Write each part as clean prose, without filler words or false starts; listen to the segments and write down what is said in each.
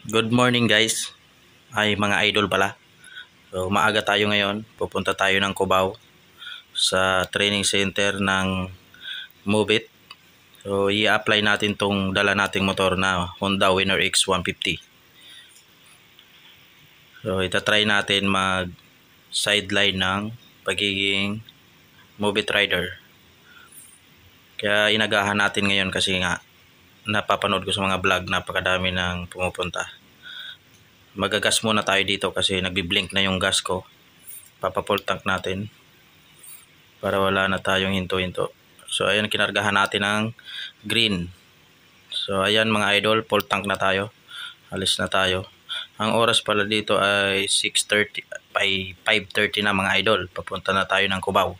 Good morning guys. Ay mga idol pala. So maaga tayo ngayon. Pupunta tayo ng Cubao sa training center ng Move It. So i-apply natin tong dala nating motor na Honda Winner X 150. So itatry natin mag sideline ng pagiging Move It rider. Kaya inagahan natin ngayon kasi nga napapanood ko sa mga vlog, napakadami ng pumupunta. Magagas muna tayo dito kasi nagbi-blink na yung gas ko. Papa-full tank natin para wala na tayong hinto-hinto. So ayan, kinargahan natin ng green. So ayan mga idol, full tank na tayo. Alis na tayo. Ang oras pala dito ay 6:30 ay 5:30 na mga idol. Papunta na tayo ng Cubao.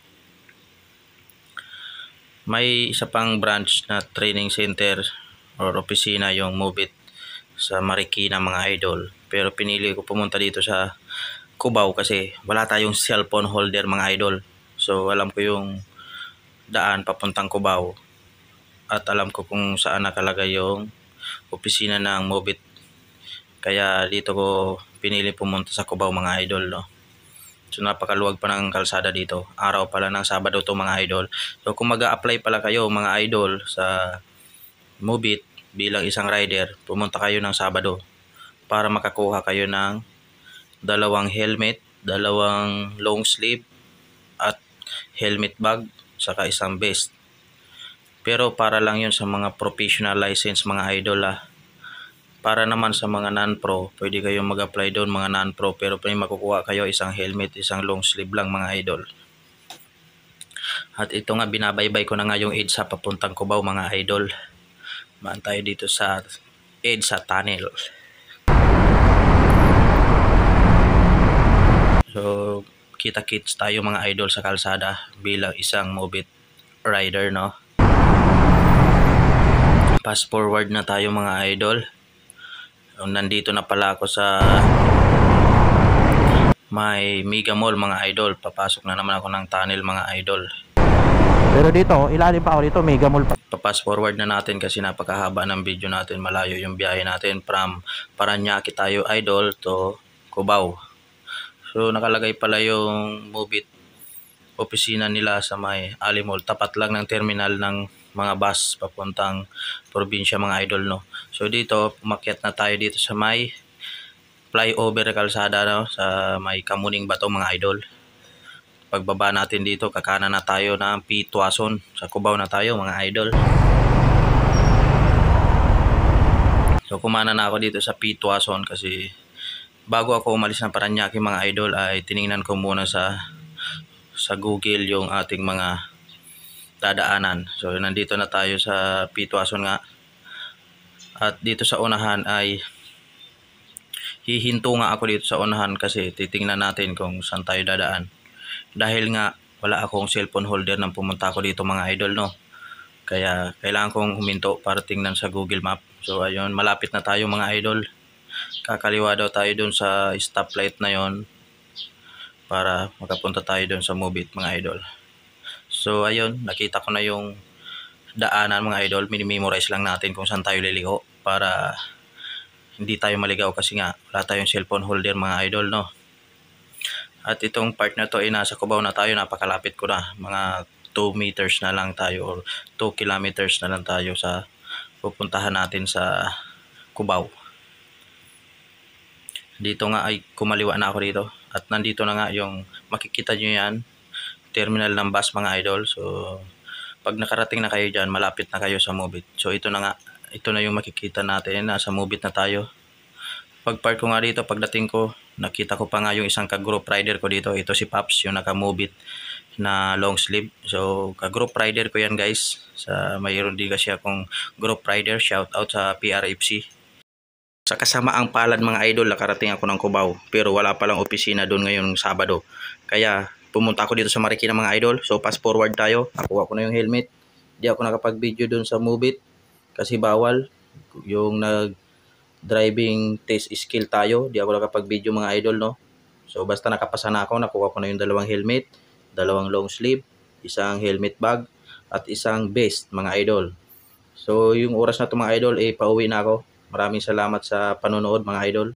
May isa pang branch na training center or opisina yung Move It sa Marikina mga idol. Pero pinili ko pumunta dito sa Cubao kasi wala tayong cellphone holder mga idol. So alam ko yung daan papuntang Cubao at alam ko kung saan nakalagay yung opisina ng Move It. Kaya dito ko pinili pumunta sa Cubao mga idol, no. So napakaluwag pa ng kalsada dito. Araw pala ng Sabado to mga idol. So kung mag-a-apply pala kayo mga idol sa Move It bilang isang rider, pumunta kayo ng Sabado para makakuha kayo ng dalawang helmet, dalawang long sleeve at helmet bag, saka isang vest. Pero para lang yun sa mga professional license mga idol . Para naman sa mga non-pro, pwede kayong mag-apply doon mga non-pro, pero pwede makukuha kayo isang helmet, isang long sleeve lang mga idol. At ito nga, binabaybay ko na nga yung EDSA papuntang Cubao mga idol. Maan tayo dito sa EDSA tunnel. So kita-kits tayo mga idol sa kalsada bilang isang Move It rider, no. Fast forward na tayo mga idol. So, nandito na pala ako sa may Mega Mall mga idol. Papasok na naman ako ng tunnel mga idol. Pero dito, ilalim pa ako dito, Mega Mall pa. Papas forward na natin kasi napakahaba ng video natin. Malayo yung biyahe natin from Paranaque tayo idol to Cubao. So nakalagay pala yung Move It opisina nila sa may Ali Mall. Tapat lang ng terminal ng mga bus papuntang probinsya mga idol, no. So dito, umakyat na tayo dito sa may flyover kalsada, no, sa may Kamuning Bato mga idol. Pagbaba natin dito, kakanan na tayo ng P. Tuason. Sa Cubao na tayo mga idol. So kumana na ako dito sa P. Tuason kasi bago ako umalis ng Paranaque mga idol ay tiningnan ko muna sa Google yung ating mga dadaanan. So nandito na tayo sa P. Tuason nga. At dito sa unahan ay hihinto nga ako dito sa unahan kasi titingnan natin kung saan tayo dadaan. Dahil nga wala akong cellphone holder nang pumunta ako dito mga idol, no. Kaya kailangan kong huminto para tingnan sa Google Map. So ayun, malapit na tayo mga idol. Kakaliwa daw tayo dun sa stoplight na yon para makapunta tayo dun sa Move It mga idol. So ayun, nakita ko na yung daanan mga idol. Minimemorize lang natin kung saan tayo liliko para hindi tayo maligaw kasi nga wala tayong cellphone holder mga idol, no. At itong part na to ay nasa Cubao na tayo. Napakalapit ko na. Mga 2 meters na lang tayo or 2 kilometers na lang tayo sa pupuntahan natin sa Cubao. Dito nga ay kumaliwa na ako dito. At nandito na nga yung makikita nyo yan, terminal ng bus mga idol. So pag nakarating na kayo dyan, malapit na kayo sa Move It. So ito na nga, ito na yung makikita natin. Nasa Move It na tayo. Pag park ko nga dito, pagdating ko, nakita ko pa nga yung isang ka-group rider ko dito. Ito si Paps, yung naka-Move It na long sleeve. So ka-group rider ko yan guys. Mayroon din kasi akong group rider. Shout out sa PRFC. Sa kasamaang palad mga idol, nakarating ako ng Cubao. Pero wala palang opisina doon ngayong Sabado. Kaya pumunta ako dito sa Marikina mga idol. So fast forward tayo. Nakuha ko na yung helmet. Di ako nakapag-video doon sa Move It kasi bawal. Yung driving test skill tayo, di ako nakapag-video mga idol, no. So basta nakapasa na ako, nakuha ko na yung dalawang helmet, dalawang long sleeve, isang helmet bag at isang vest mga idol. So yung oras na to mga idol, pauwi na ako. Maraming salamat sa panonood mga idol.